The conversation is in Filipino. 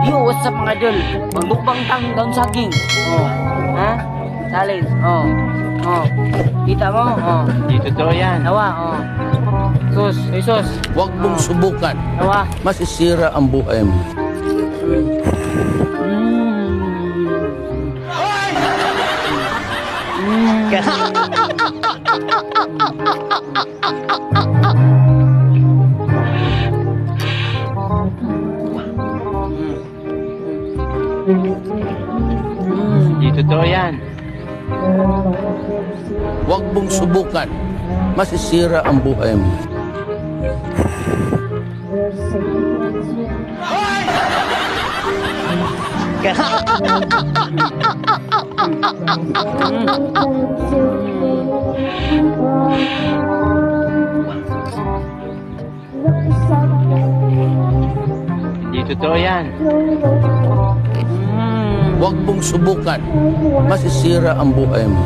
Yo, what's up mga idol? Magbukbang tang daun saging. Oh. Ha? Challenge. Oh. Oh. Kita mo? Oh. Dito daw yan. Nawa, oh. Sus, ay sus. Huwag mong subukan. Nawa. Masisira ang buhay mo. Dito daw yan. Huwag mong subukan. Masisira ang buhay mo. Dito daw yan. Huwag mong subukan. Masisira ang buhay mo.